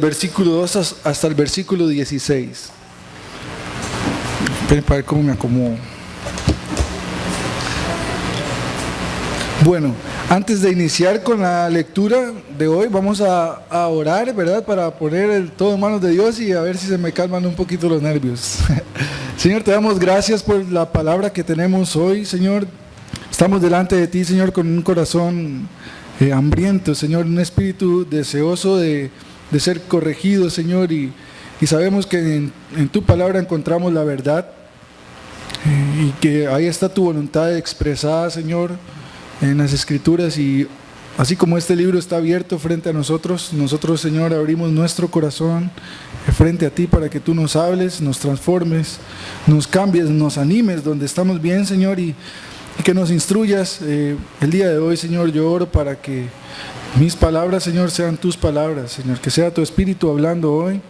versículo 2 hasta el versículo 16. Esperen para ver cómo me acomodo. Bueno, antes de iniciar con la lectura de hoy, vamos a orar, ¿verdad? Para poner todo en manos de Dios y a ver si se me calman un poquito los nervios. Señor, te damos gracias por la palabra que tenemos hoy, Señor. Estamos delante de ti, Señor, con un corazón hambriento, Señor, un espíritu deseoso de ser corregido, Señor, y sabemos que en tu palabra encontramos la verdad y que ahí está tu voluntad expresada, Señor, en las Escrituras, y así como este libro está abierto frente a nosotros, Señor, abrimos nuestro corazón frente a ti para que tú nos hables, nos transformes, nos cambies, nos animes donde estamos bien, Señor, y que nos instruyas el día de hoy, Señor. Yo oro para que mis palabras, Señor, sean tus palabras, Señor, que sea tu Espíritu hablando hoy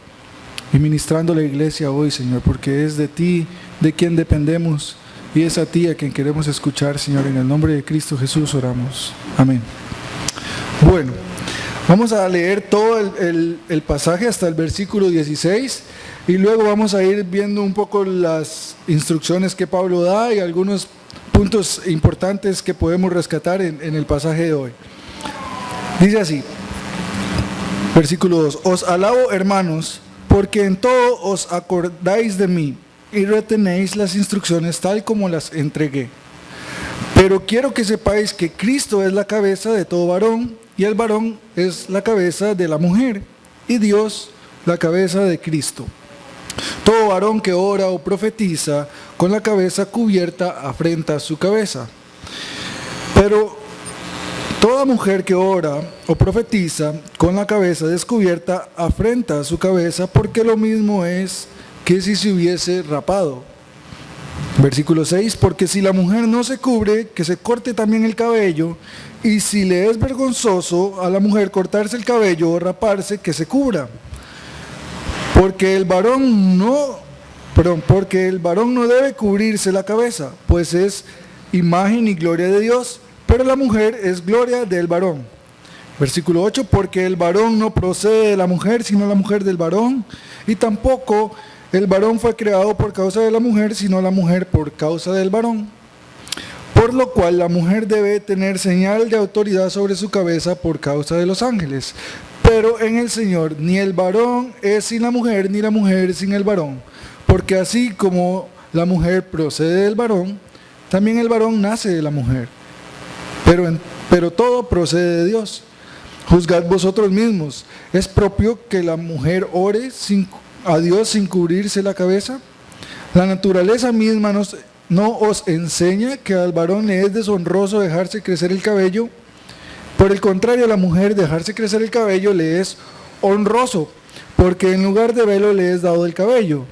y ministrando a la iglesia hoy, Señor, porque es de ti de quien dependemos y es a ti a quien queremos escuchar, Señor. En el nombre de Cristo Jesús oramos. Amén. Bueno, vamos a leer todo el pasaje hasta el versículo 16 y luego vamos a ir viendo un poco las instrucciones que Pablo da y algunos puntos importantes que podemos rescatar en el pasaje de hoy. Dice así, versículo 2: Os alabo, hermanos, porque en todo os acordáis de mí y retenéis las instrucciones tal como las entregué. Pero quiero que sepáis que Cristo es la cabeza de todo varón, y el varón es la cabeza de la mujer, y Dios la cabeza de Cristo. Todo varón que ora o profetiza con la cabeza cubierta afrenta su cabeza. Pero toda mujer que ora o profetiza con la cabeza descubierta afrenta su cabeza, porque lo mismo es que si se hubiese rapado. Versículo 6: Porque si la mujer no se cubre, que se corte también el cabello, y si le es vergonzoso a la mujer cortarse el cabello o raparse, que se cubra. Porque el varón no debe cubrirse la cabeza, pues es imagen y gloria de Dios, pero la mujer es gloria del varón. Versículo 8: Porque el varón no procede de la mujer, sino la mujer del varón, y tampoco el varón fue creado por causa de la mujer, sino la mujer por causa del varón. Por lo cual la mujer debe tener señal de autoridad sobre su cabeza por causa de los ángeles. Pero en el Señor ni el varón es sin la mujer, ni la mujer sin el varón. Porque así como la mujer procede del varón, también el varón nace de la mujer. Pero todo procede de Dios. Juzgad vosotros mismos. ¿Es propio que la mujer ore a Dios sin cubrirse la cabeza? La naturaleza misma no os enseña que al varón le es deshonroso dejarse crecer el cabello. Por el contrario, a la mujer dejarse crecer el cabello le es honroso, porque en lugar de velo le es dado el cabello.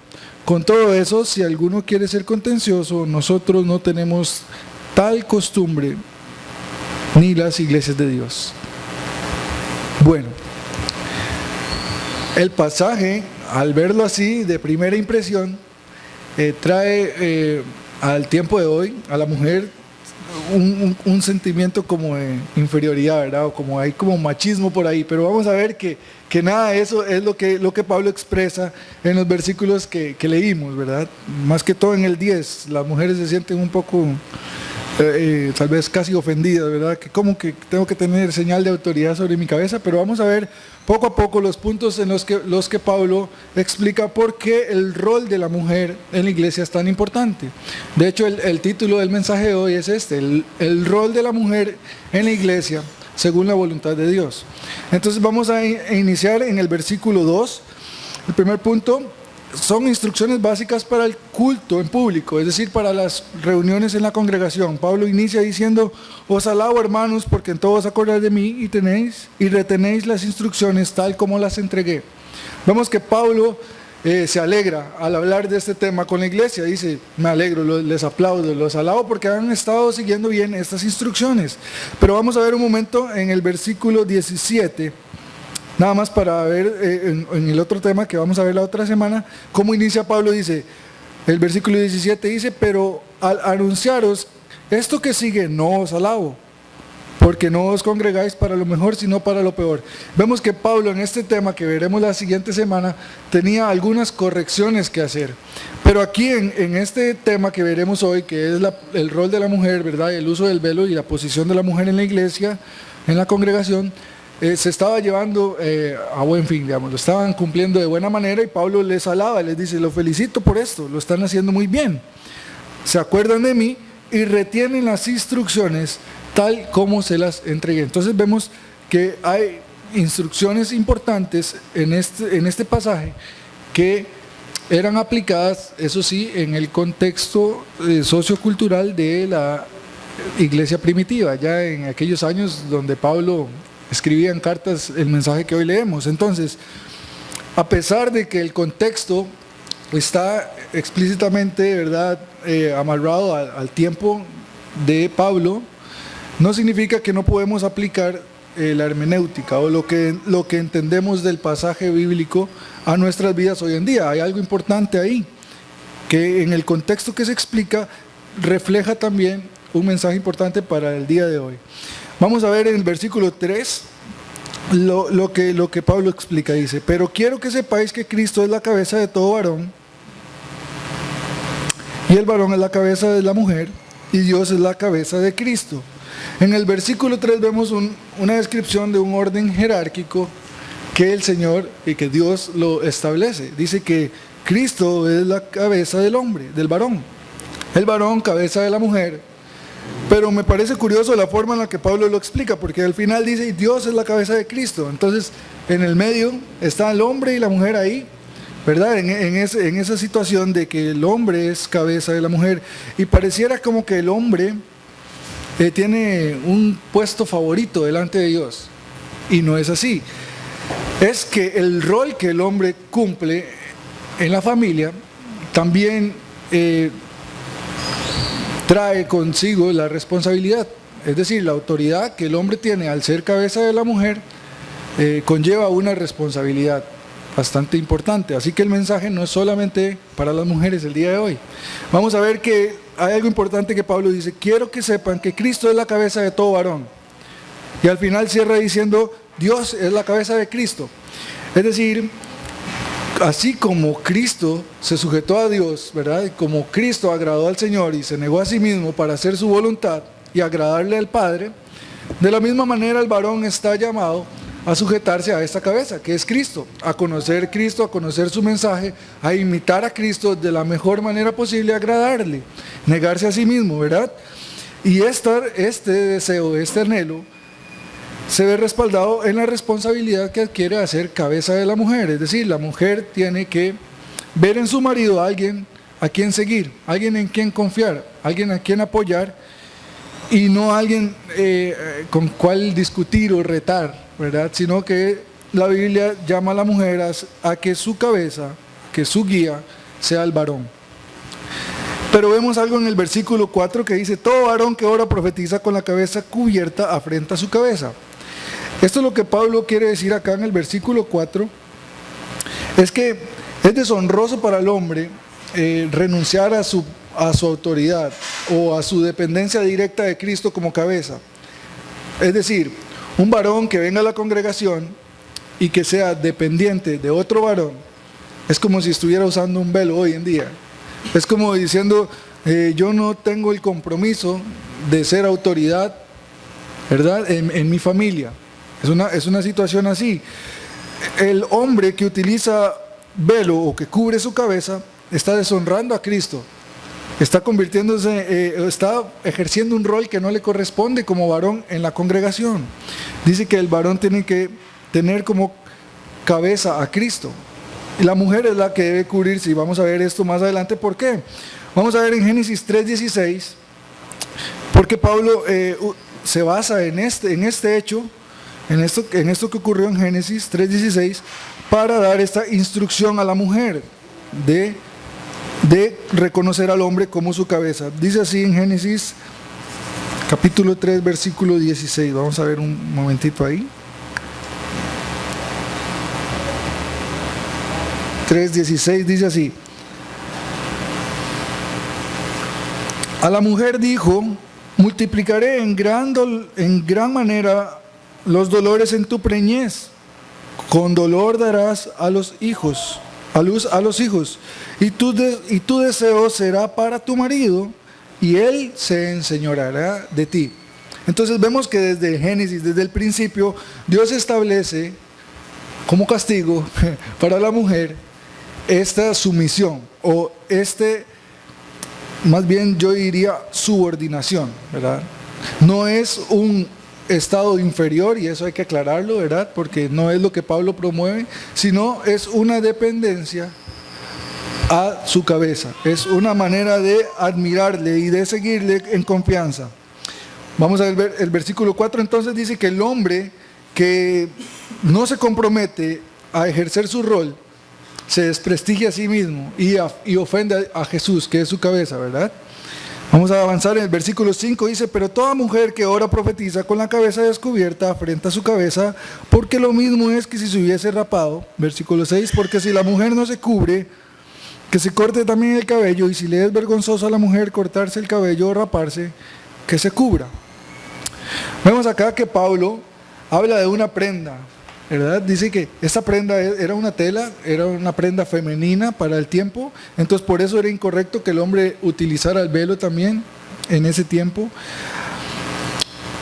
Con todo eso, si alguno quiere ser contencioso, nosotros no tenemos tal costumbre, ni las iglesias de Dios. Bueno, el pasaje, al verlo así, de primera impresión, trae al tiempo de hoy, a la mujer, un sentimiento como de inferioridad, ¿verdad? O como hay como machismo por ahí, pero vamos a ver que nada de eso es lo que Pablo expresa en los versículos que leímos, ¿verdad? Más que todo en el 10, las mujeres se sienten un poco, tal vez casi ofendidas, ¿verdad? Que como que tengo que tener señal de autoridad sobre mi cabeza, pero vamos a ver poco a poco los puntos en los que Pablo explica por qué el rol de la mujer en la iglesia es tan importante. De hecho, el título del mensaje de hoy es el rol de la mujer en la iglesia según la voluntad de Dios. Entonces vamos a iniciar en el versículo 2. El primer punto son instrucciones básicas para el culto en público, es decir, para las reuniones en la congregación. Pablo inicia diciendo: os alabo, hermanos, porque en todo os acordáis de mí y retenéis las instrucciones tal como las entregué. Vemos que Pablo se alegra al hablar de este tema con la iglesia. Dice: me alegro, les aplaudo, los alabo porque han estado siguiendo bien estas instrucciones. Pero vamos a ver un momento en el versículo 17, nada más para ver en el otro tema que vamos a ver la otra semana, cómo inicia Pablo. Dice, el versículo 17 dice: pero al anunciaros esto que sigue, no os alabo, porque no os congregáis para lo mejor, sino para lo peor. Vemos que Pablo en este tema, que veremos la siguiente semana, tenía algunas correcciones que hacer. Pero aquí en este tema que veremos hoy, que es el rol de la mujer, ¿verdad? El uso del velo y la posición de la mujer en la iglesia, en la congregación, se estaba llevando a buen fin, digamos, lo estaban cumpliendo de buena manera, y Pablo les alaba, les dice: lo felicito por esto, lo están haciendo muy bien. Se acuerdan de mí y retienen las instrucciones tal como se las entregué. Entonces vemos que hay instrucciones importantes en este pasaje que eran aplicadas, eso sí, en el contexto sociocultural de la iglesia primitiva, ya en aquellos años donde Pablo escribía en cartas el mensaje que hoy leemos. Entonces, a pesar de que el contexto está explícitamente, ¿verdad?, amarrado al tiempo de Pablo, no significa que no podemos aplicar la hermenéutica o lo que entendemos del pasaje bíblico a nuestras vidas hoy en día. Hay algo importante ahí, que en el contexto que se explica refleja también un mensaje importante para el día de hoy. Vamos a ver en el versículo 3 lo que Pablo explica. Dice: pero quiero que sepáis que Cristo es la cabeza de todo varón, y el varón es la cabeza de la mujer, y Dios es la cabeza de Cristo. En el versículo 3 vemos una descripción de un orden jerárquico que el Señor y que Dios lo establece. Dice que Cristo es la cabeza del hombre, del varón. El varón, cabeza de la mujer. Pero me parece curioso la forma en la que Pablo lo explica, porque al final dice: y Dios es la cabeza de Cristo. Entonces, en el medio está el hombre y la mujer ahí, ¿verdad? En esa situación de que el hombre es cabeza de la mujer. Y pareciera como que el hombre tiene un puesto favorito delante de Dios. Y no es así. Es que el rol que el hombre cumple en la familia también trae consigo la responsabilidad. Es decir, la autoridad que el hombre tiene al ser cabeza de la mujer conlleva una responsabilidad bastante importante. Así que el mensaje no es solamente para las mujeres el día de hoy. Vamos a ver que hay algo importante que Pablo dice: quiero que sepan que Cristo es la cabeza de todo varón. Y al final cierra diciendo: Dios es la cabeza de Cristo. Es decir, así como Cristo se sujetó a Dios, ¿verdad? Y como Cristo agradó al Señor y se negó a sí mismo para hacer su voluntad y agradarle al Padre, de la misma manera el varón está llamado a sujetarse a esta cabeza, que es Cristo, a conocer Cristo, a conocer su mensaje, a imitar a Cristo de la mejor manera posible, a agradarle, negarse a sí mismo, ¿verdad? Y este deseo, este anhelo, se ve respaldado en la responsabilidad que adquiere a ser cabeza de la mujer. Es decir, la mujer tiene que ver en su marido a alguien a quien seguir, alguien en quien confiar, alguien a quien apoyar, y no alguien con cual discutir o retar, ¿verdad? Sino que la Biblia llama a la mujer a que su cabeza, que su guía sea el varón. Pero vemos algo en el versículo 4 que dice: todo varón que ora profetiza con la cabeza cubierta afrenta su cabeza. Esto es lo que Pablo quiere decir acá en el versículo 4, es que es deshonroso para el hombre renunciar a su autoridad o a su dependencia directa de Cristo como cabeza. Es decir, un varón que venga a la congregación y que sea dependiente de otro varón, es como si estuviera usando un velo hoy en día. Es como diciendo: yo no tengo el compromiso de ser autoridad, ¿verdad?, en mi familia. Es una situación así. El hombre que utiliza velo o que cubre su cabeza está deshonrando a Cristo. Está está ejerciendo un rol que no le corresponde como varón en la congregación. Dice que el varón tiene que tener como cabeza a Cristo. Y la mujer es la que debe cubrirse. Y vamos a ver esto más adelante. ¿Por qué? Vamos a ver en Génesis 3:16. Porque Pablo se basa en este hecho, en esto que ocurrió en Génesis 3:16, para dar esta instrucción a la mujer de reconocer al hombre como su cabeza. Dice así en Génesis capítulo 3 versículo 16. Vamos a ver un momentito ahí. 3:16 dice así: a la mujer dijo: multiplicaré en gran manera los dolores en tu preñez. Con dolor darás a los hijos, a luz a los hijos. Y tu deseo será para tu marido, y él se enseñoreará de ti. Entonces vemos que desde Génesis, desde el principio, Dios establece como castigo para la mujer esta sumisión, o más bien yo diría subordinación, ¿verdad? No es un estado inferior, y eso hay que aclararlo, ¿verdad? Porque no es lo que Pablo promueve, sino es una dependencia a su cabeza. Es una manera de admirarle y de seguirle en confianza. Vamos a ver el versículo 4, entonces dice que el hombre que no se compromete a ejercer su rol, se desprestigia a sí mismo y ofende a Jesús, que es su cabeza, ¿verdad? Vamos a avanzar en el versículo 5, dice, pero toda mujer que ora profetiza con la cabeza descubierta afrenta su cabeza, porque lo mismo es que si se hubiese rapado. Versículo 6, porque si la mujer no se cubre, que se corte también el cabello, y si le es vergonzoso a la mujer cortarse el cabello o raparse, que se cubra. Vemos acá que Pablo habla de una prenda, ¿verdad? Dice que esta prenda era una tela, era una prenda femenina para el tiempo, entonces por eso era incorrecto que el hombre utilizara el velo también en ese tiempo.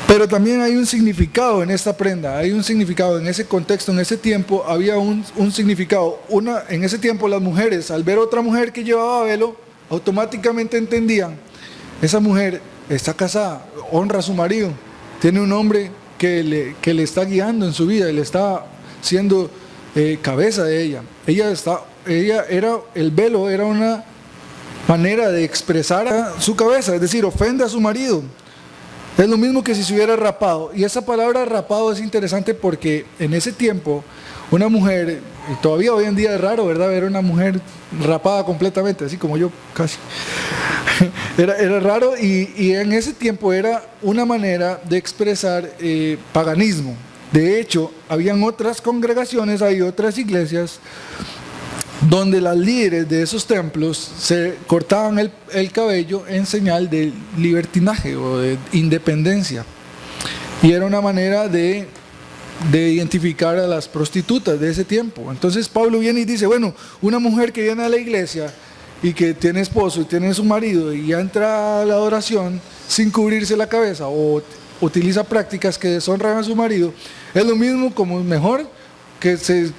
Pero también hay un significado en esta prenda, hay un significado en ese contexto, en ese tiempo había un significado. En ese tiempo las mujeres, al ver otra mujer que llevaba velo, automáticamente entendían, esa mujer está casada, honra a su marido, tiene un hombre que le está guiando en su vida, le está siendo cabeza de ella. El velo era una manera de expresar a su cabeza, es decir, ofende a su marido. Es lo mismo que si se hubiera rapado. Y esa palabra rapado es interesante porque en ese tiempo una mujer, y todavía hoy en día es raro, ¿verdad?, ver una mujer rapada completamente, así como yo casi. Era raro, y en ese tiempo era una manera de expresar paganismo. De hecho, habían otras congregaciones, hay otras iglesias donde las líderes de esos templos se cortaban el cabello en señal de libertinaje o de independencia. Y era una manera de identificar a las prostitutas de ese tiempo. Entonces Pablo viene y dice, bueno, una mujer que viene a la iglesia y que tiene esposo y tiene su marido y entra a la adoración sin cubrirse la cabeza o utiliza prácticas que deshonran a su marido, es lo mismo, como mejor que se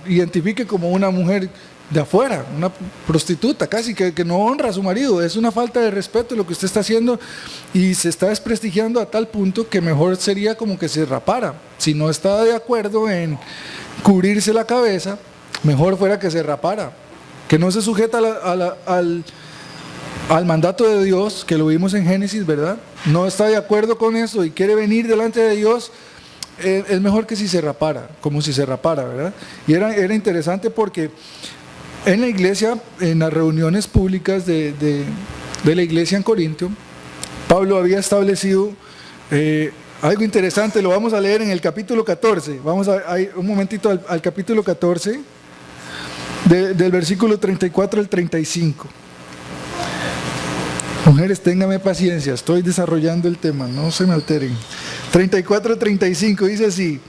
identifique como una mujer de afuera, una prostituta casi, que no honra a su marido. Es una falta de respeto lo que usted está haciendo y se está desprestigiando a tal punto que mejor sería como que se rapara. Si no está de acuerdo en cubrirse la cabeza, mejor fuera que se rapara, que no se sujeta al mandato de Dios, que lo vimos en Génesis, ¿verdad? No está de acuerdo con eso y quiere venir delante de Dios, es mejor que si se rapara, como si se rapara, ¿verdad? Y era interesante porque en la iglesia, en las reuniones públicas de la iglesia en Corintio, Pablo había establecido algo interesante. Lo vamos a leer en el capítulo 14. Vamos a ir un momentito al capítulo 14, del versículo 34 al 35. Mujeres, ténganme paciencia, estoy desarrollando el tema, no se me alteren. 34-35 dice así: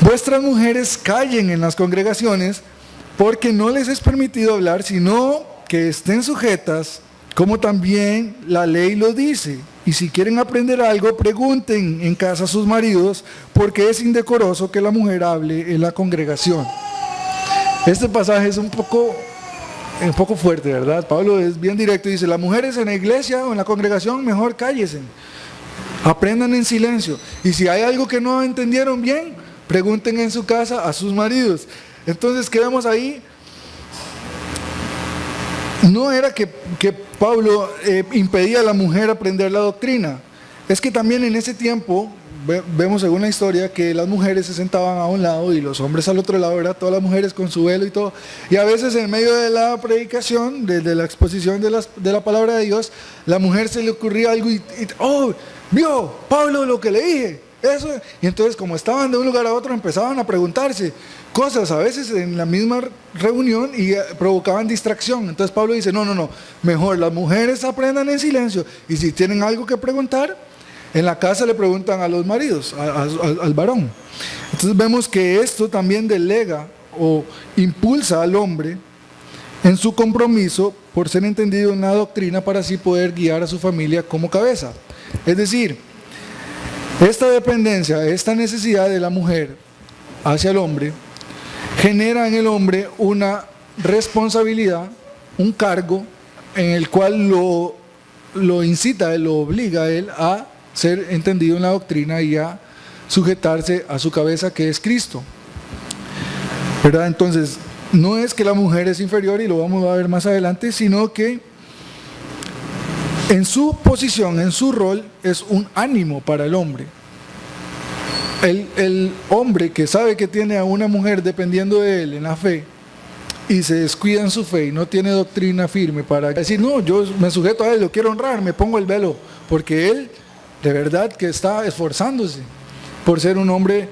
vuestras mujeres callen en las congregaciones, porque no les es permitido hablar, sino que estén sujetas, como también la ley lo dice. Y si quieren aprender algo, pregunten en casa a sus maridos, porque es indecoroso que la mujer hable en la congregación. Este pasaje es un poco fuerte, ¿verdad? Pablo es bien directo y dice, las mujeres en la iglesia o en la congregación, mejor cállese, aprendan en silencio, y si hay algo que no entendieron bien, pregunten en su casa a sus maridos. Entonces, ¿qué vemos ahí? No era que Pablo impedía a la mujer aprender la doctrina, es que también en ese tiempo vemos según la historia que las mujeres se sentaban a un lado y los hombres al otro lado, ¿verdad? Todas las mujeres con su velo y todo, y a veces en medio de la predicación, de la exposición de la palabra de Dios, la mujer se le ocurría algo y oh, vio Pablo lo que le dije, eso. Y entonces, como estaban de un lugar a otro, empezaban a preguntarse cosas, a veces en la misma reunión, y provocaban distracción. Entonces Pablo dice, no, mejor las mujeres aprendan en silencio, y si tienen algo que preguntar, en la casa le preguntan a los maridos, al varón. Entonces vemos que esto también delega o impulsa al hombre en su compromiso por ser entendido en la doctrina para así poder guiar a su familia como cabeza. Es decir, esta dependencia, esta necesidad de la mujer hacia el hombre, genera en el hombre una responsabilidad, un cargo en el cual lo incita, lo obliga a él a ser entendido en la doctrina y a sujetarse a su cabeza, que es Cristo, ¿verdad? Entonces, no es que la mujer es inferior, y lo vamos a ver más adelante, sino que en su posición, en su rol, es un ánimo para el hombre. El hombre que sabe que tiene a una mujer dependiendo de él en la fe, y se descuida en su fe y no tiene doctrina firme para decir, no, yo me sujeto a él, lo quiero honrar, me pongo el velo, porque él de verdad que está esforzándose por ser un hombre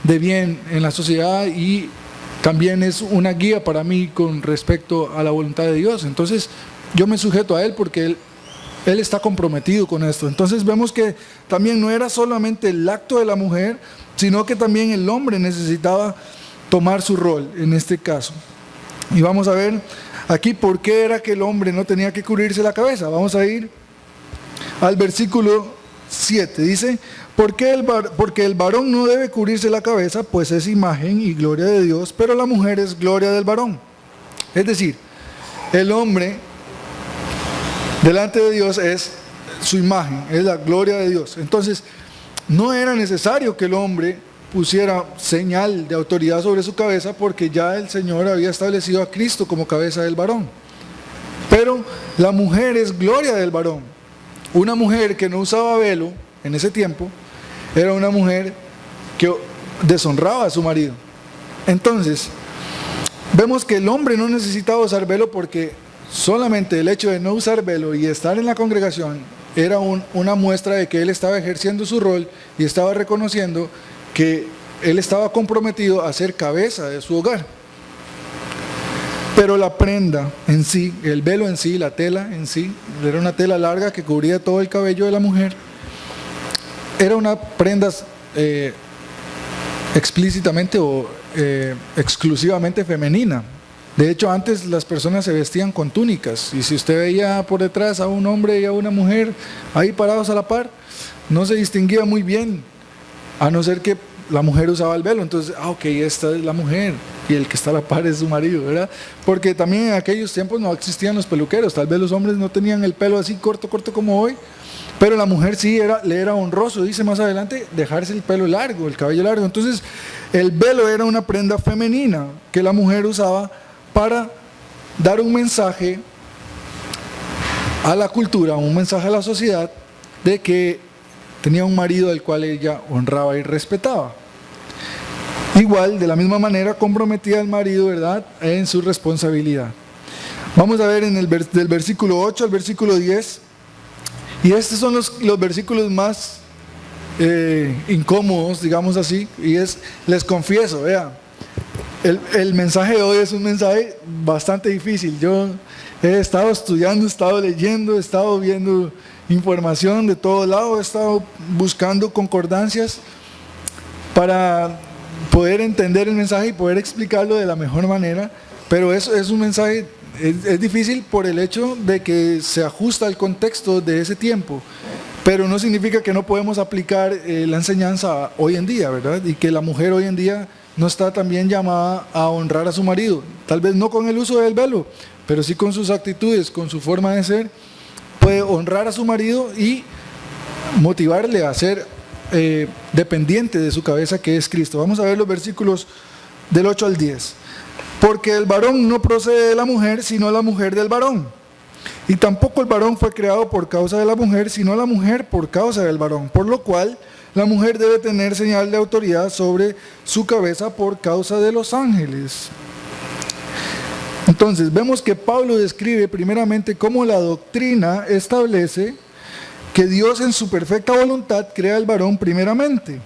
de bien en la sociedad, y también es una guía para mí con respecto a la voluntad de Dios. Entonces yo me sujeto a él porque él está comprometido con esto. Entonces vemos que también no era solamente el acto de la mujer, sino que también el hombre necesitaba tomar su rol en este caso. Y vamos a ver aquí por qué era que el hombre no tenía que cubrirse la cabeza. Vamos a ir al versículo 7, dice, porque el varón no debe cubrirse la cabeza, pues es imagen y gloria de Dios, pero la mujer es gloria del varón. Es decir, el hombre delante de Dios es su imagen, es la gloria de Dios. Entonces, no era necesario que el hombre pusiera señal de autoridad sobre su cabeza, porque ya el Señor había establecido a Cristo como cabeza del varón. Pero la mujer es gloria del varón. Una mujer que no usaba velo en ese tiempo era una mujer que deshonraba a su marido. Entonces, vemos que el hombre no necesitaba usar velo, porque solamente el hecho de no usar velo y estar en la congregación era una muestra de que él estaba ejerciendo su rol y estaba reconociendo que él estaba comprometido a ser cabeza de su hogar. Pero la prenda en sí, el velo en sí, la tela en sí, era una tela larga que cubría todo el cabello de la mujer. Era una prenda explícitamente o exclusivamente femenina. De hecho, antes las personas se vestían con túnicas, y si usted veía por detrás a un hombre y a una mujer ahí parados a la par, no se distinguía muy bien, a no ser que la mujer usaba el velo. Entonces, ok, esta es la mujer y el que está a la par es su marido, ¿verdad? Porque también en aquellos tiempos no existían los peluqueros, tal vez los hombres no tenían el pelo así corto como hoy, pero la mujer sí le era honroso, dice más adelante, dejarse el pelo largo, el cabello largo. Entonces, el velo era una prenda femenina que la mujer usaba para dar un mensaje a la cultura, un mensaje a la sociedad de que tenía un marido al cual ella honraba y respetaba. Igual, de la misma manera, comprometía al marido, ¿verdad?, en su responsabilidad. Vamos a ver del versículo 8 al versículo 10, y estos son los versículos más incómodos, digamos así, y les confieso, vean, el mensaje de hoy es un mensaje bastante difícil. Yo he estado estudiando, he estado leyendo, he estado viendo información de todo lado, he estado buscando concordancias para poder entender el mensaje y poder explicarlo de la mejor manera, pero eso es un mensaje, es difícil por el hecho de que se ajusta al contexto de ese tiempo, pero no significa que no podemos aplicar la enseñanza hoy en día, ¿verdad? Y que la mujer hoy en día no está también llamada a honrar a su marido, tal vez no con el uso del velo, pero sí con sus actitudes, con su forma de ser, puede honrar a su marido y motivarle a ser dependiente de su cabeza, que es Cristo. Vamos a ver los versículos del 8 al 10. Porque el varón no procede de la mujer, sino la mujer del varón. Y tampoco el varón fue creado por causa de la mujer, sino la mujer por causa del varón. Por lo cual, la mujer debe tener señal de autoridad sobre su cabeza por causa de los ángeles. Entonces, vemos que Pablo describe primeramente cómo la doctrina establece que Dios en su perfecta voluntad crea al varón primeramente.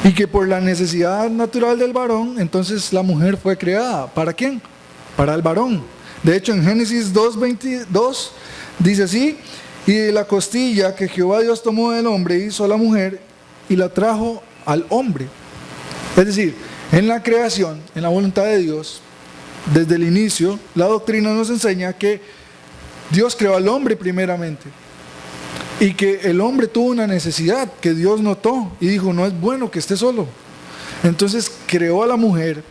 Y que por la necesidad natural del varón, entonces la mujer fue creada. ¿Para quién? Para el varón. De hecho, en Génesis 2:22 dice así: y de la costilla que Jehová Dios tomó del hombre hizo a la mujer y la trajo al hombre. Es decir, en la creación, en la voluntad de Dios, desde el inicio, la doctrina nos enseña que Dios creó al hombre primeramente y que el hombre tuvo una necesidad que Dios notó y dijo: no es bueno que esté solo. Entonces creó a la mujer.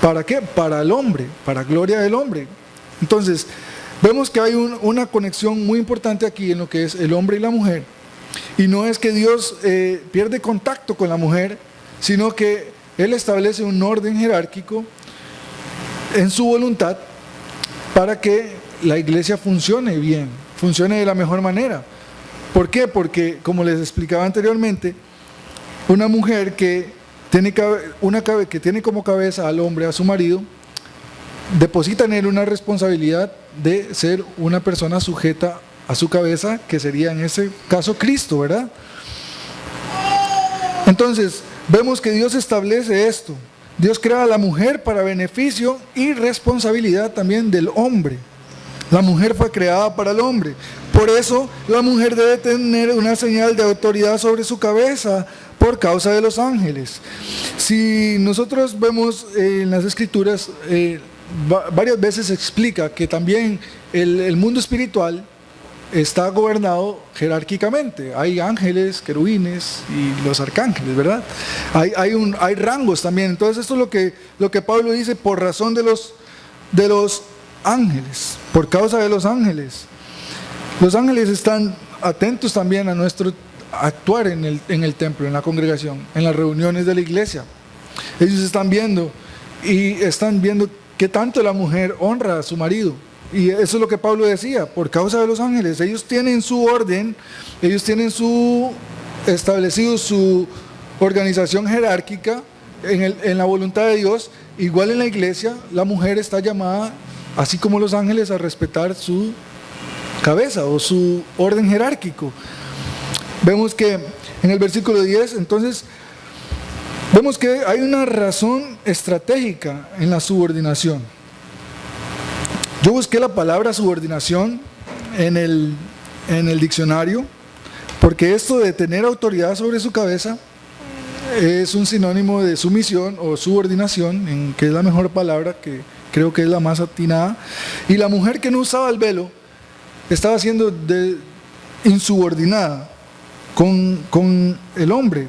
¿Para qué? Para el hombre, para gloria del hombre. Entonces, vemos que hay una conexión muy importante aquí en lo que es el hombre y la mujer. Y no es que Dios pierde contacto con la mujer, sino que Él establece un orden jerárquico en su voluntad para que la iglesia funcione bien, funcione de la mejor manera. ¿Por qué? Porque, como les explicaba anteriormente, una mujer que tiene como cabeza al hombre, a su marido, deposita en él una responsabilidad de ser una persona sujeta a su cabeza, que sería en ese caso Cristo, ¿verdad? Entonces, vemos que Dios establece esto. Dios crea a la mujer para beneficio y responsabilidad también del hombre. La mujer fue creada para el hombre. Por eso la mujer debe tener una señal de autoridad sobre su cabeza por causa de los ángeles. Si nosotros vemos en las Escrituras, varias veces se explica que también el mundo espiritual está gobernado jerárquicamente. Hay ángeles, querubines y los arcángeles, ¿verdad? Hay rangos también. Entonces esto es lo que Pablo dice: por razón de los ángeles, por causa de los ángeles. Los ángeles están atentos también a nuestro actuar en el templo, en la congregación, en las reuniones de la iglesia. Ellos están viendo qué tanto la mujer honra a su marido. Y eso es lo que Pablo decía: por causa de los ángeles. Ellos tienen su orden, ellos tienen establecido su organización jerárquica en la voluntad de Dios. Igual en la iglesia, la mujer está llamada, así como los ángeles, a respetar su cabeza o su orden jerárquico. Vemos que en el versículo 10, entonces, vemos que hay una razón estratégica en la subordinación. Yo busqué la palabra subordinación en el diccionario, porque esto de tener autoridad sobre su cabeza es un sinónimo de sumisión o subordinación, que es la mejor palabra, que creo que es la más atinada. Y la mujer que no usaba el velo estaba siendo insubordinada con el hombre,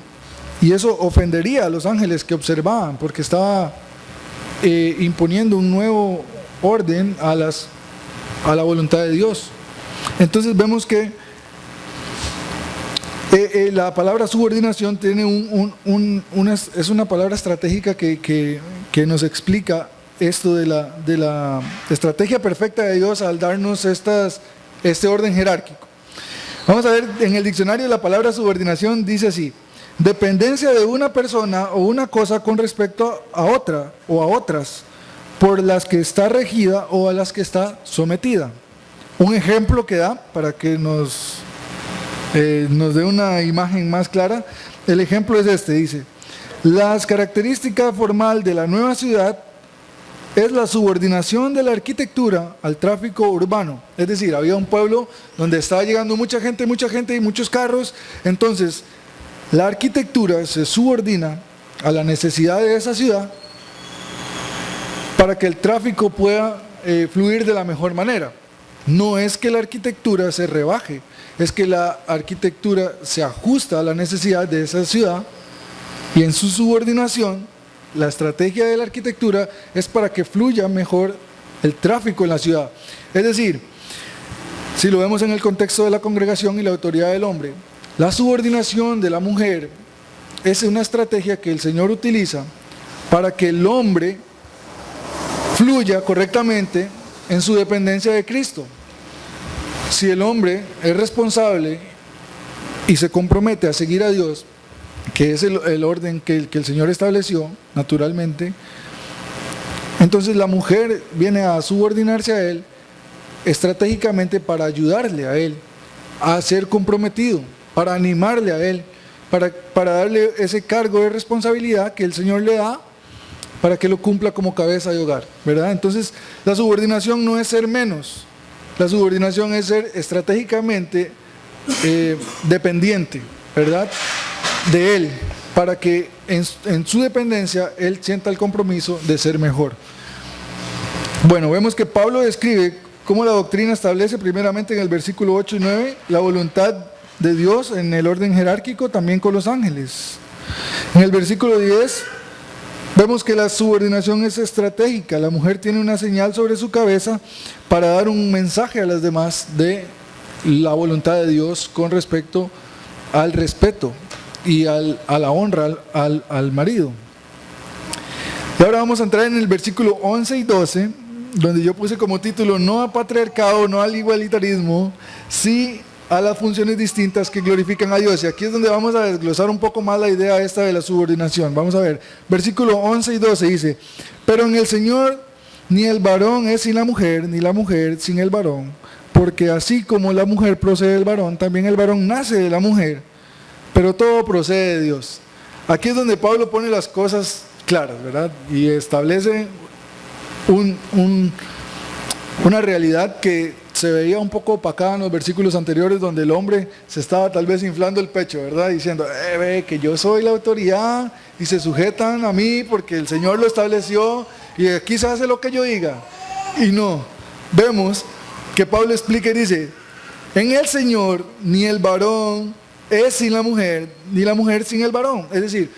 y eso ofendería a los ángeles que observaban, porque estaba imponiendo un nuevo orden a la voluntad de Dios. Entonces vemos que la palabra subordinación tiene es una palabra estratégica que nos explica esto de la estrategia perfecta de Dios al darnos este orden jerárquico. Vamos a ver, en el diccionario la palabra subordinación dice así: dependencia de una persona o una cosa con respecto a otra o a otras, por las que está regida o a las que está sometida. Un ejemplo que da para que nos dé una imagen más clara, el ejemplo es este: dice, las características formal de la nueva ciudad es la subordinación de la arquitectura al tráfico urbano. Es decir, había un pueblo donde estaba llegando mucha gente y muchos carros. Entonces, la arquitectura se subordina a la necesidad de esa ciudad para que el tráfico pueda fluir de la mejor manera. No es que la arquitectura se rebaje, es que la arquitectura se ajusta a la necesidad de esa ciudad, y en su subordinación, la estrategia de la arquitectura es para que fluya mejor el tráfico en la ciudad. Es decir, si lo vemos en el contexto de la congregación y la autoridad del hombre, la subordinación de la mujer es una estrategia que el Señor utiliza para que el hombre fluya correctamente en su dependencia de Cristo. Si el hombre es responsable y se compromete a seguir a Dios, que es el orden que el Señor estableció naturalmente, entonces la mujer viene a subordinarse a Él estratégicamente para ayudarle a Él a ser comprometido, para animarle a Él, para darle ese cargo de responsabilidad que el Señor le da para que lo cumpla como cabeza de hogar, ¿verdad? Entonces, la subordinación no es ser menos, la subordinación es ser estratégicamente dependiente, ¿verdad?, de Él, para que en su dependencia Él sienta el compromiso de ser mejor. Bueno, vemos que Pablo describe cómo la doctrina establece primeramente en el versículo 8 y 9 la voluntad de Dios en el orden jerárquico, también con los ángeles. En el versículo 10 vemos que la subordinación es estratégica. La mujer tiene una señal sobre su cabeza para dar un mensaje a las demás de la voluntad de Dios con respecto al respeto y a la honra al marido. Y ahora vamos a entrar en el versículo 11 y 12, donde yo puse como título: no a patriarcado, no al igualitarismo, sí a las funciones distintas que glorifican a Dios. Y aquí es donde vamos a desglosar un poco más la idea esta de la subordinación. Vamos a ver, versículo 11 y 12 dice: pero en el Señor ni el varón es sin la mujer, ni la mujer sin el varón, porque así como la mujer procede del varón, también el varón nace de la mujer, pero todo procede de Dios. Aquí es donde Pablo pone las cosas claras, ¿verdad? Y establece una realidad que se veía un poco opacada en los versículos anteriores, donde el hombre se estaba tal vez inflando el pecho, ¿verdad? Diciendo, ve que yo soy la autoridad y se sujetan a mí porque el Señor lo estableció y aquí se hace lo que yo diga. Y no, vemos que Pablo explica y dice: en el Señor ni el varón es sin la mujer, ni la mujer sin el varón. Es decir,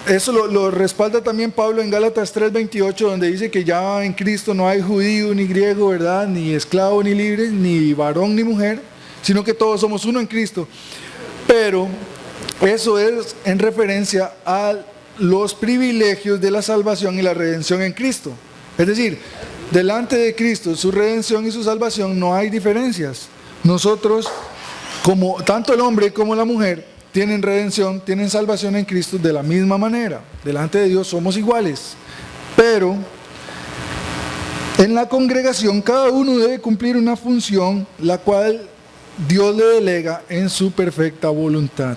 eso lo respalda también Pablo en Gálatas 3:28, donde dice que ya en Cristo no hay judío ni griego, ¿verdad?, ni esclavo ni libre, ni varón ni mujer, sino que todos somos uno en Cristo. Pero eso es en referencia a los privilegios de la salvación y la redención en Cristo. Es decir, delante de Cristo, su redención y su salvación, no hay diferencias. Nosotros, como tanto el hombre como la mujer, tienen redención, tienen salvación en Cristo de la misma manera. Delante de Dios somos iguales. Pero en la congregación cada uno debe cumplir una función, la cual Dios le delega en su perfecta voluntad.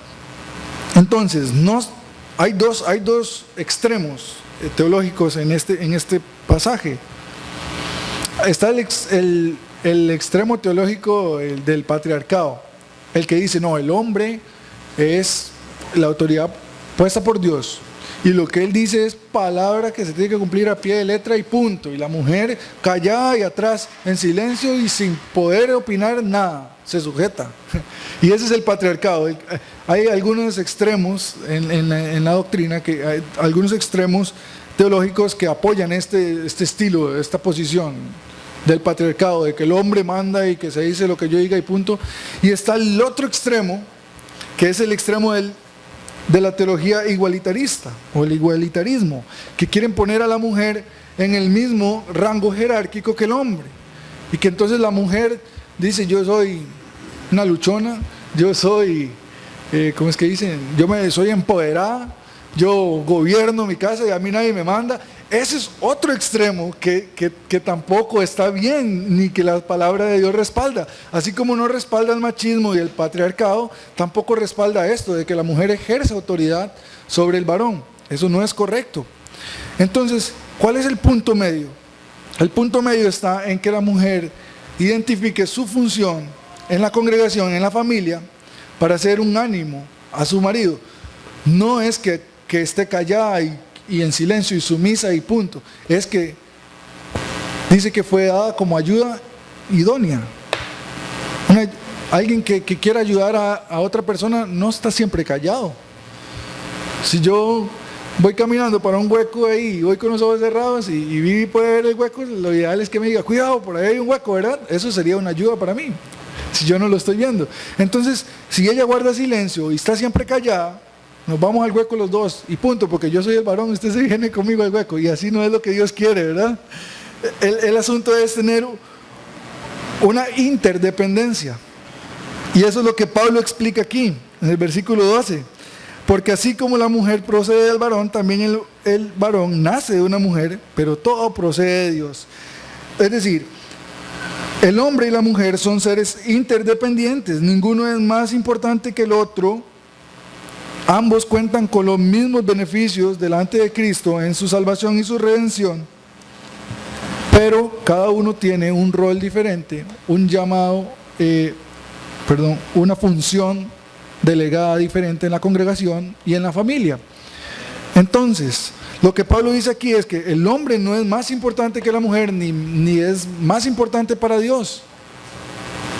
Entonces, hay dos extremos teológicos en este pasaje. Está el extremo teológico del patriarcado, el que dice, no, el hombre es la autoridad puesta por Dios y lo que él dice es palabra que se tiene que cumplir a pie de letra y punto, y la mujer callada y atrás en silencio y sin poder opinar nada, se sujeta. Y ese es el patriarcado. Hay algunos extremos en la doctrina, que hay algunos extremos teológicos que apoyan este estilo, esta posición del patriarcado, de que el hombre manda y que se dice lo que yo diga y punto. Y está el otro extremo, que es el extremo de la teología igualitarista o el igualitarismo, que quieren poner a la mujer en el mismo rango jerárquico que el hombre, y que entonces la mujer dice, yo soy una luchona, yo soy, ¿cómo es que dicen? Soy empoderada, yo gobierno mi casa y a mí nadie me manda. Ese es otro extremo que tampoco está bien, ni que la palabra de Dios respalda. Así como no respalda el machismo y el patriarcado, tampoco respalda esto de que la mujer ejerce autoridad sobre el varón. Eso no es correcto. Entonces, ¿cuál es el punto medio? El punto medio está en que la mujer identifique su función en la congregación, en la familia, para ser un ánimo a su marido. No es que esté callada y en silencio y sumisa y punto. Es que dice que fue dada como ayuda idónea. Alguien que quiera ayudar a otra persona no está siempre callado. Si yo voy caminando para un hueco ahí y voy con los ojos cerrados y Vivi puede ver el hueco, lo ideal es que me diga, cuidado, por ahí hay un hueco, ¿verdad? Eso sería una ayuda para mí, si yo no lo estoy viendo. Entonces, si ella guarda silencio y está siempre callada, nos vamos al hueco los dos y punto, porque yo soy el varón, usted se viene conmigo al hueco, y así no es lo que Dios quiere, ¿verdad? El asunto es tener una interdependencia, y eso es lo que Pablo explica aquí en el versículo 12. Porque así como la mujer procede del varón, también el varón nace de una mujer, pero todo procede de Dios. Es decir, el hombre y la mujer son seres interdependientes, ninguno es más importante que el otro Ambos cuentan con los mismos beneficios delante de Cristo en su salvación y su redención, pero cada uno tiene un rol diferente, un llamado, una función delegada diferente en la congregación y en la familia. Entonces, lo que Pablo dice aquí es que el hombre no es más importante que la mujer, ni es más importante para Dios.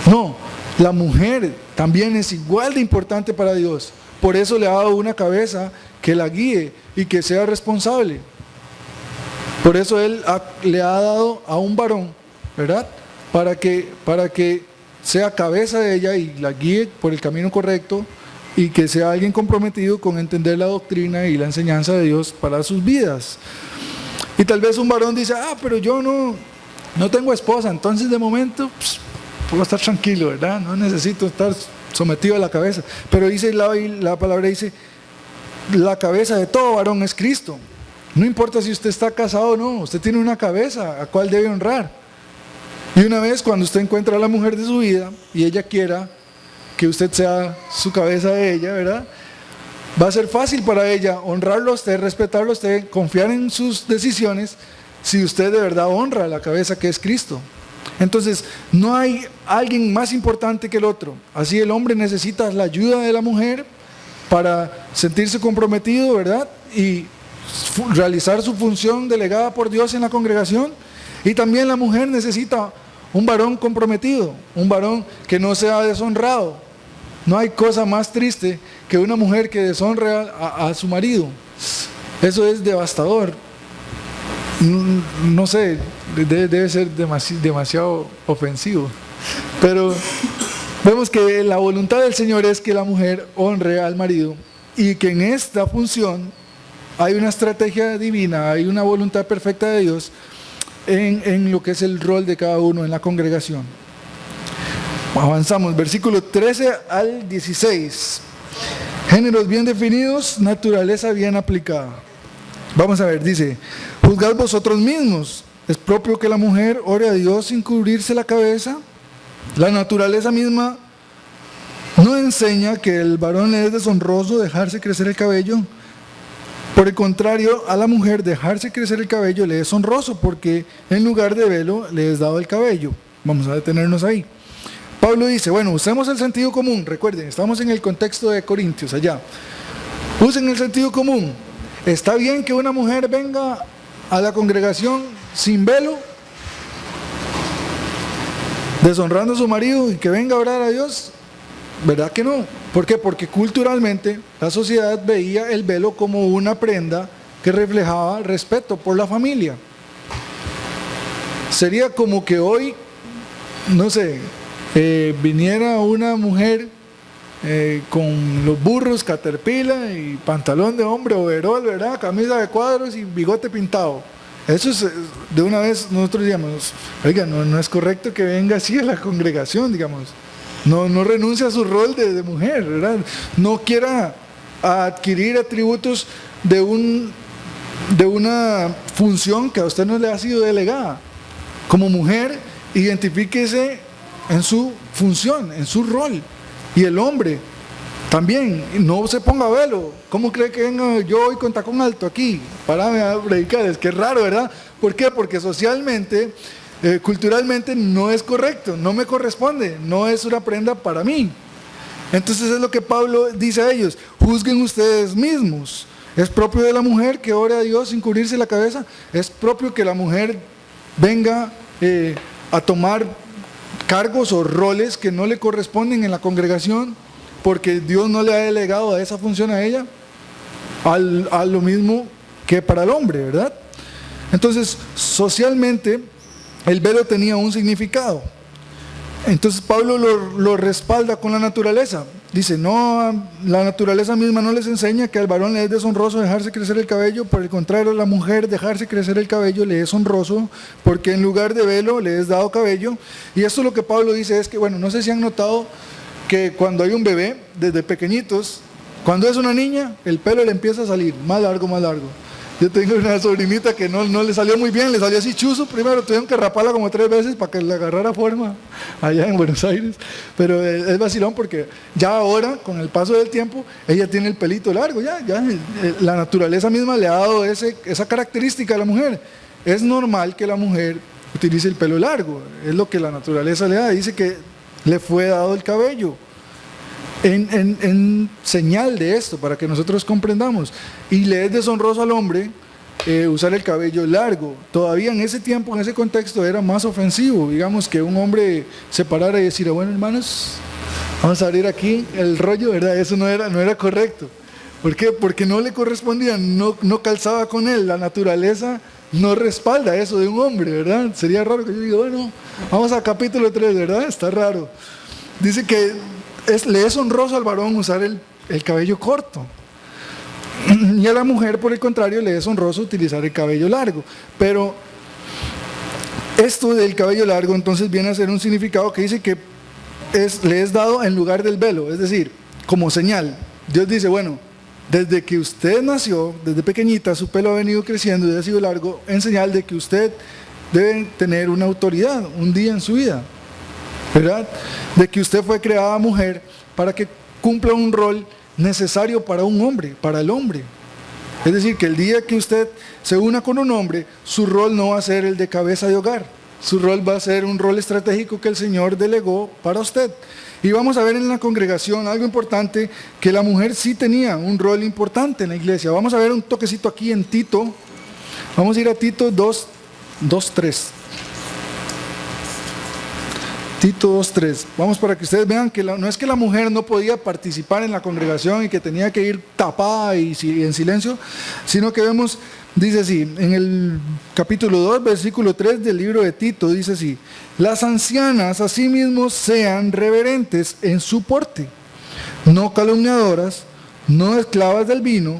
No, la mujer también es igual de importante para Dios. Por eso le ha dado una cabeza que la guíe y que sea responsable. Por eso Él le ha dado a un varón, ¿verdad? Para que sea cabeza de ella y la guíe por el camino correcto, y que sea alguien comprometido con entender la doctrina y la enseñanza de Dios para sus vidas. Y tal vez un varón dice, pero yo no tengo esposa, entonces de momento puedo estar tranquilo, ¿verdad? No necesito estar sometido a la cabeza. Pero dice la palabra dice, la cabeza de todo varón es Cristo. No importa si usted está casado o no, usted tiene una cabeza a cual debe honrar. Y una vez cuando usted encuentra a la mujer de su vida y ella quiera que usted sea su cabeza de ella, ¿verdad? Va a ser fácil para ella honrarlo a usted, respetarlo a usted, confiar en sus decisiones, si usted de verdad honra a la cabeza que es Cristo. Entonces, no hay alguien más importante que el otro. Así el hombre necesita la ayuda de la mujer para sentirse comprometido, ¿verdad? Y realizar su función delegada por Dios en la congregación. Y también la mujer necesita un varón comprometido, un varón que no sea deshonrado. No hay cosa más triste que una mujer que deshonre a su marido. Eso es devastador. No sé, debe ser demasiado ofensivo. Pero vemos que la voluntad del Señor es que la mujer honre al marido, y que en esta función hay una estrategia divina, hay una voluntad perfecta de Dios en lo que es el rol de cada uno en la congregación. Avanzamos, versículo 13 al 16. Géneros bien definidos, naturaleza bien aplicada. Vamos a ver, dice: juzgad vosotros mismos, ¿es propio que la mujer ore a Dios sin cubrirse la cabeza? La naturaleza misma no enseña que el varón le es deshonroso dejarse crecer el cabello. Por el contrario, a la mujer dejarse crecer el cabello le es honroso, porque en lugar de velo le es dado el cabello. Vamos a detenernos ahí. Pablo dice, bueno, usemos el sentido común. Recuerden, estamos en el contexto de Corintios allá. Usen el sentido común. ¿Está bien que una mujer venga a la congregación sin velo, deshonrando a su marido, y que venga a orar a Dios? ¿Verdad que no? ¿Por qué? Porque culturalmente la sociedad veía el velo como una prenda que reflejaba respeto por la familia. Sería como que hoy, no sé, viniera una mujer con los burros, caterpillar y pantalón de hombre, overol, ¿verdad? Camisa de cuadros y bigote pintado. Eso es, de una vez nosotros digamos, oiga, no es correcto que venga así a la congregación, digamos. No renuncia a su rol de mujer, ¿verdad? No quiera adquirir atributos de una función que a usted no le ha sido delegada. Como mujer, identifíquese en su función, en su rol. Y el hombre también, no se ponga velo. ¿Cómo cree que venga yo hoy con tacón alto aquí? Párame a predicar, es que es raro, ¿verdad? ¿Por qué? Porque socialmente, culturalmente no es correcto, no me corresponde, no es una prenda para mí. Entonces es lo que Pablo dice a ellos: juzguen ustedes mismos. ¿Es propio de la mujer que ore a Dios sin cubrirse la cabeza? ¿Es propio que la mujer venga a tomar cargos o roles que no le corresponden en la congregación porque Dios no le ha delegado a esa función a ella? A lo mismo que para el hombre, ¿verdad? Entonces, socialmente, el velo tenía un significado. Entonces Pablo lo respalda con la naturaleza. Dice, no, la naturaleza misma no les enseña que al varón le es deshonroso dejarse crecer el cabello. Por el contrario, a la mujer dejarse crecer el cabello le es honroso, porque en lugar de velo le es dado cabello. Y esto lo que Pablo dice es que, bueno, no sé si han notado que cuando hay un bebé, desde pequeñitos, cuando es una niña, el pelo le empieza a salir más largo, más largo. Yo tengo una sobrinita que no le salió muy bien, le salió así chuzo primero, tuvieron que raparla como 3 veces para que le agarrara forma allá en Buenos Aires. Pero es vacilón porque ya ahora, con el paso del tiempo, ella tiene el pelito largo, ya la naturaleza misma le ha dado esa característica a la mujer. Es normal que la mujer utilice el pelo largo, es lo que la naturaleza le da, dice que le fue dado el cabello. En señal de esto, para que nosotros comprendamos. Y le es deshonroso al hombre usar el cabello largo. Todavía en ese tiempo, en ese contexto, era más ofensivo, digamos, que un hombre se parara y decir, bueno, hermanos, vamos a abrir aquí el rollo, ¿verdad? Eso no era correcto. ¿Por qué? Porque no le correspondía, no calzaba con él. La naturaleza no respalda eso de un hombre, ¿verdad? Sería raro que yo diga, bueno, vamos a capítulo 3, ¿verdad? Está raro. Dice que le es honroso al varón usar el cabello corto. Y a la mujer, por el contrario, le es honroso utilizar el cabello largo. Pero esto del cabello largo entonces viene a ser un significado que dice que le es dado en lugar del velo, es decir, como señal. Dios dice, bueno, desde que usted nació, desde pequeñita, su pelo ha venido creciendo y ha sido largo, en señal de que usted debe tener una autoridad un día en su vida, ¿verdad? De que usted fue creada mujer para que cumpla un rol necesario para un hombre, para el hombre. Es decir, que el día que usted se una con un hombre, su rol no va a ser el de cabeza de hogar, su rol va a ser un rol estratégico que el Señor delegó para usted. Y vamos a ver en la congregación algo importante, que la mujer sí tenía un rol importante en la iglesia. Vamos a ver un toquecito aquí en Tito, vamos a ir a Tito 2:3. Tito 2:3. Vamos, para que ustedes vean que no es que la mujer no podía participar en la congregación y que tenía que ir tapada y en silencio, sino que vemos, dice así, en el capítulo 2, versículo 3 del libro de Tito, dice así: las ancianas asimismo sean reverentes en su porte, no calumniadoras, no esclavas del vino,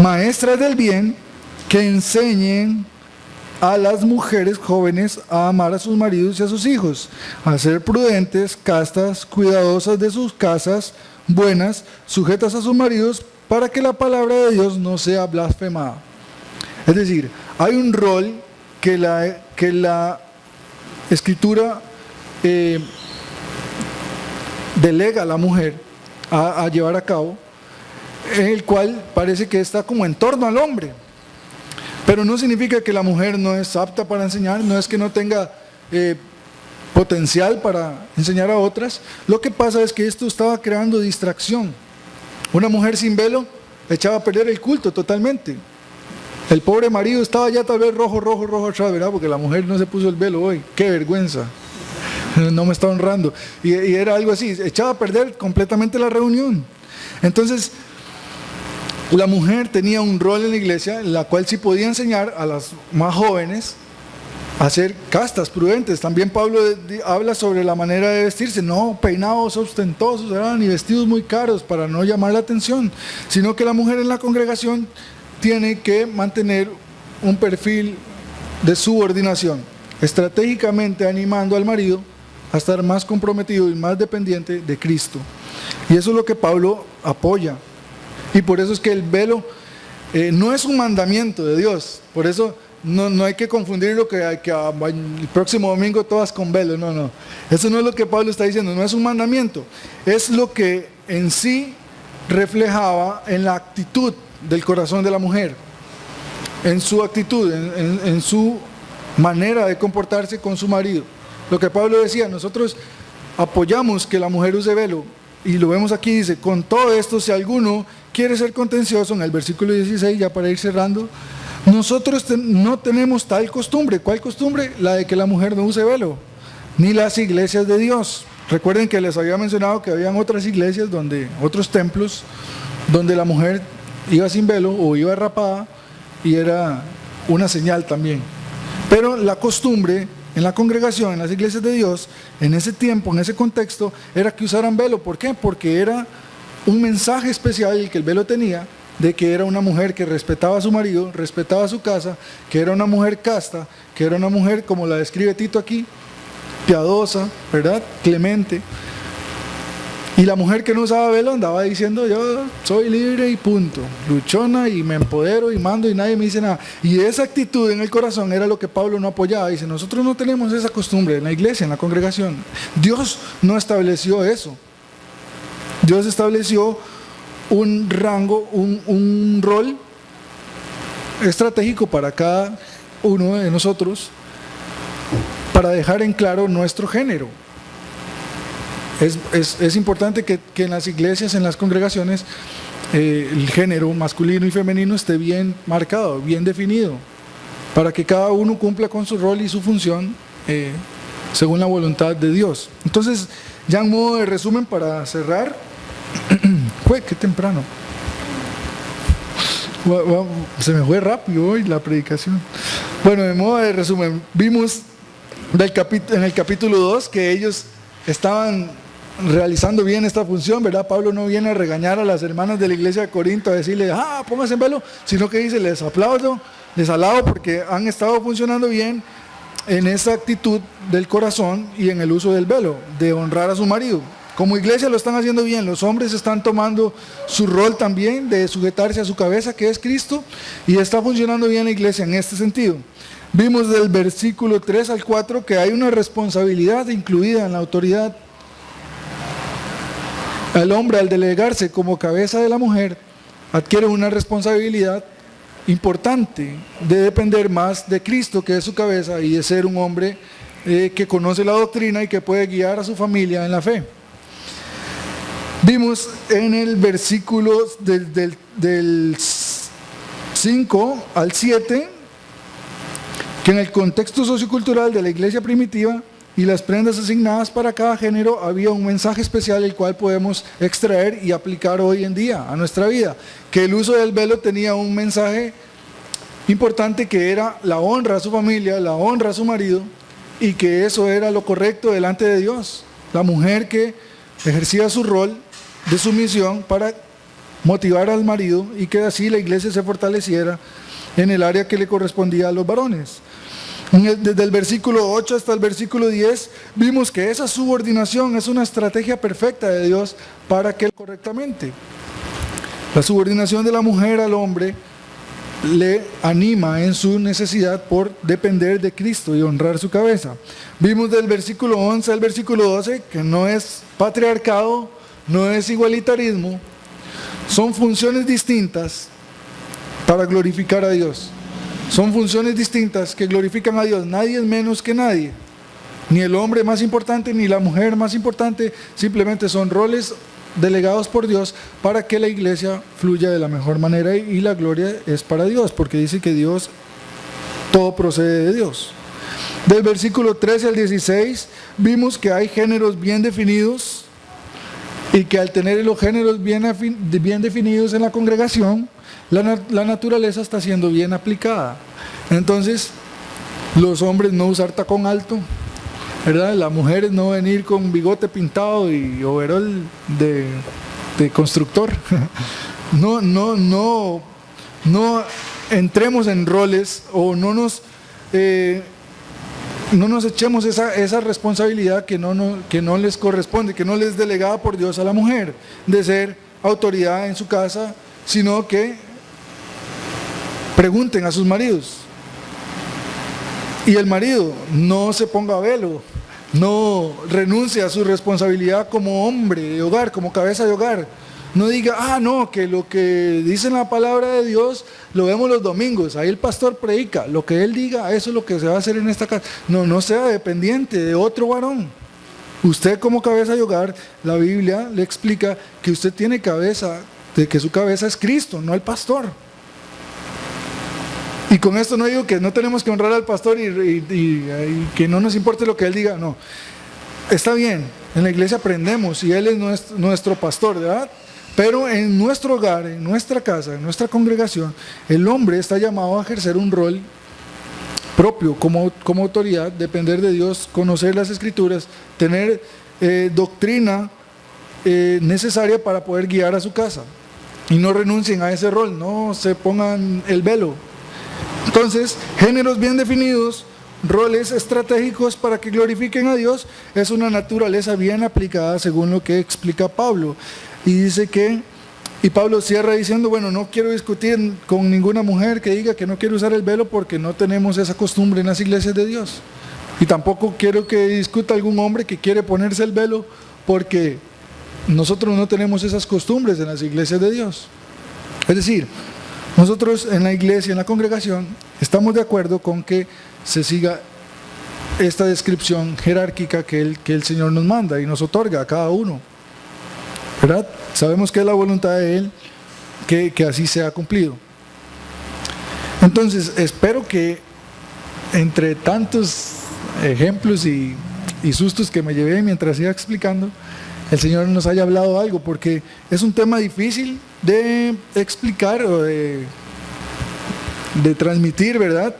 maestras del bien, que enseñen a las mujeres jóvenes a amar a sus maridos y a sus hijos, a ser prudentes, castas, cuidadosas de sus casas, buenas, sujetas a sus maridos, para que la palabra de Dios no sea blasfemada. Es decir, hay un rol que la Escritura delega a la mujer a llevar a cabo, en el cual parece que está como en torno al hombre. Pero no significa que la mujer no es apta para enseñar, no es que no tenga potencial para enseñar a otras. Lo que pasa es que esto estaba creando distracción. Una mujer sin velo echaba a perder el culto totalmente. El pobre marido estaba ya tal vez rojo atrás, ¿verdad? Porque la mujer no se puso el velo hoy. ¡Qué vergüenza! No me está honrando. Y era algo así, echaba a perder completamente la reunión. Entonces, la mujer tenía un rol en la iglesia, en la cual sí podía enseñar a las más jóvenes a ser castas, prudentes. También Pablo habla sobre la manera de vestirse, no peinados ostentosos, ni vestidos muy caros para no llamar la atención, sino que la mujer en la congregación tiene que mantener un perfil de subordinación, estratégicamente animando al marido a estar más comprometido y más dependiente de Cristo. Y eso es lo que Pablo apoya. Y por eso es que el velo no es un mandamiento de Dios. Por eso no hay que confundir lo que el próximo domingo todas con velo. No. Eso no es lo que Pablo está diciendo. No es un mandamiento. Es lo que en sí reflejaba en la actitud del corazón de la mujer. En su actitud, en su manera de comportarse con su marido. Lo que Pablo decía, nosotros apoyamos que la mujer use velo. Y lo vemos aquí, dice, con todo esto, si alguno quiere ser contencioso, en el versículo 16, ya para ir cerrando, nosotros no tenemos tal costumbre. ¿Cuál costumbre? La de que la mujer no use velo, ni las iglesias de Dios. Recuerden que les había mencionado que habían otras iglesias, otros templos, donde la mujer iba sin velo o iba rapada, y era una señal también. Pero la costumbre en la congregación, en las iglesias de Dios, en ese tiempo, en ese contexto, era que usaran velo. ¿Por qué? Porque era un mensaje especial el que el velo tenía, de que era una mujer que respetaba a su marido, respetaba su casa, que era una mujer casta, que era una mujer, como la describe Tito aquí, piadosa, ¿verdad? Clemente. Y la mujer que no usaba velo andaba diciendo: yo soy libre y punto, luchona y me empodero y mando y nadie me dice nada. Y esa actitud en el corazón era lo que Pablo no apoyaba. Dice: nosotros no tenemos esa costumbre en la iglesia, en la congregación. Dios no estableció eso. Dios estableció un rango, un rol estratégico para cada uno de nosotros, para dejar en claro nuestro género. Es importante que en las iglesias, en las congregaciones, el género masculino y femenino esté bien marcado, bien definido, para que cada uno cumpla con su rol y su función según la voluntad de Dios. Entonces, ya en modo de resumen para cerrar, ¡Jue, qué temprano! Se me fue rápido hoy la predicación. Bueno, en modo de resumen, vimos en el capítulo 2 que ellos estaban realizando bien esta función, ¿verdad? Pablo no viene a regañar a las hermanas de la iglesia de Corinto, a decirle: pónganse en velo, sino que dice: les aplaudo, les alabo porque han estado funcionando bien en esa actitud del corazón y en el uso del velo, de honrar a su marido. Como iglesia lo están haciendo bien, los hombres están tomando su rol también de sujetarse a su cabeza, que es Cristo, y está funcionando bien la iglesia en este sentido. Vimos del versículo 3 al 4 que hay una responsabilidad incluida en la autoridad. El hombre, al delegarse como cabeza de la mujer, adquiere una responsabilidad importante de depender más de Cristo, que es su cabeza, y de ser un hombre que conoce la doctrina y que puede guiar a su familia en la fe. Vimos en el versículo del 5 al 7 que en el contexto sociocultural de la iglesia primitiva y las prendas asignadas para cada género había un mensaje especial el cual podemos extraer y aplicar hoy en día a nuestra vida, que el uso del velo tenía un mensaje importante, que era la honra a su familia, la honra a su marido, y que eso era lo correcto delante de Dios. La mujer que ejercía su rol de sumisión para motivar al marido y que así la iglesia se fortaleciera en el área que le correspondía a los varones. Desde el versículo 8 hasta el versículo 10 vimos que esa subordinación es una estrategia perfecta de Dios para que correctamente. La subordinación de la mujer al hombre le anima en su necesidad por depender de Cristo y honrar su cabeza. Vimos del versículo 11 al versículo 12 que no es patriarcado, no es igualitarismo, son funciones distintas para glorificar a Dios. Son funciones distintas que glorifican a Dios. Nadie es menos que nadie. Ni el hombre más importante, ni la mujer más importante. Simplemente son roles delegados por Dios para que la iglesia fluya de la mejor manera, y la gloria es para Dios, porque dice que Dios, todo procede de Dios. Del versículo 13 al 16 vimos que hay géneros bien definidos, y que al tener los géneros bien definidos en la congregación, la naturaleza está siendo bien aplicada. Entonces, los hombres no usar tacón alto, ¿verdad? Las mujeres no venir con bigote pintado y overol de constructor. No entremos en roles, o no nos echemos esa responsabilidad que no les corresponde, que no les es delegada por Dios a la mujer, de ser autoridad en su casa, sino que pregunten a sus maridos. Y el marido no se ponga velo, no renuncie a su responsabilidad como hombre de hogar, como cabeza de hogar. No diga: no, que lo que dice en la palabra de Dios lo vemos los domingos, ahí el pastor predica, lo que él diga, eso es lo que se va a hacer en esta casa. No sea dependiente de otro varón. Usted como cabeza de hogar, la Biblia le explica que usted tiene cabeza, de que su cabeza es Cristo, no el pastor. Y con esto no digo que no tenemos que honrar al pastor y que no nos importe lo que él diga, no. Está bien, en la iglesia aprendemos y él es nuestro pastor, ¿verdad? Pero en nuestro hogar, en nuestra casa, en nuestra congregación, el hombre está llamado a ejercer un rol propio como autoridad, depender de Dios, conocer las Escrituras, tener doctrina necesaria para poder guiar a su casa. Y no renuncien a ese rol, no se pongan el velo. Entonces, géneros bien definidos, roles estratégicos para que glorifiquen a Dios, es una naturaleza bien aplicada según lo que explica Pablo. Y dice que, y Pablo cierra diciendo, bueno, no quiero discutir con ninguna mujer que diga que no quiere usar el velo porque no tenemos esa costumbre en las iglesias de Dios. Y tampoco quiero que discuta algún hombre que quiere ponerse el velo porque nosotros no tenemos esas costumbres en las iglesias de Dios. Es decir, nosotros en la iglesia, en la congregación, estamos de acuerdo con que se siga esta descripción jerárquica que el Señor nos manda y nos otorga a cada uno, ¿verdad? Sabemos que es la voluntad de Él que así sea cumplido. Entonces, espero que entre tantos ejemplos y sustos que me llevé mientras iba explicando, el Señor nos haya hablado algo, porque es un tema difícil de explicar o de transmitir, ¿verdad?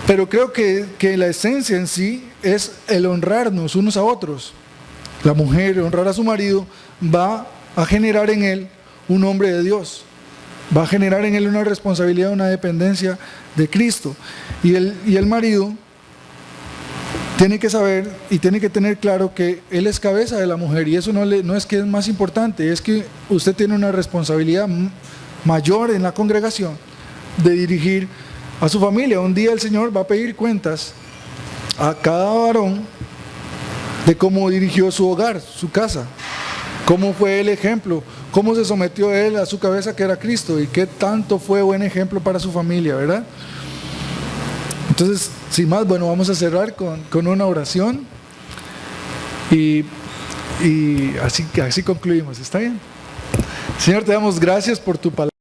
Pero creo que la esencia en sí es el honrarnos unos a otros. La mujer, honrar a su marido, va a generar en él un hombre de Dios. Va a generar en él una responsabilidad, una dependencia de Cristo. Y el marido tiene que saber y tiene que tener claro que él es cabeza de la mujer, y eso no es que es más importante, es que usted tiene una responsabilidad mayor en la congregación de dirigir a su familia. Un día el Señor va a pedir cuentas a cada varón de cómo dirigió su hogar, su casa, cómo fue el ejemplo, cómo se sometió él a su cabeza que era Cristo y qué tanto fue buen ejemplo para su familia, ¿verdad? Entonces, sin más, bueno, vamos a cerrar con una oración y así concluimos, ¿está bien? Señor, te damos gracias por tu palabra.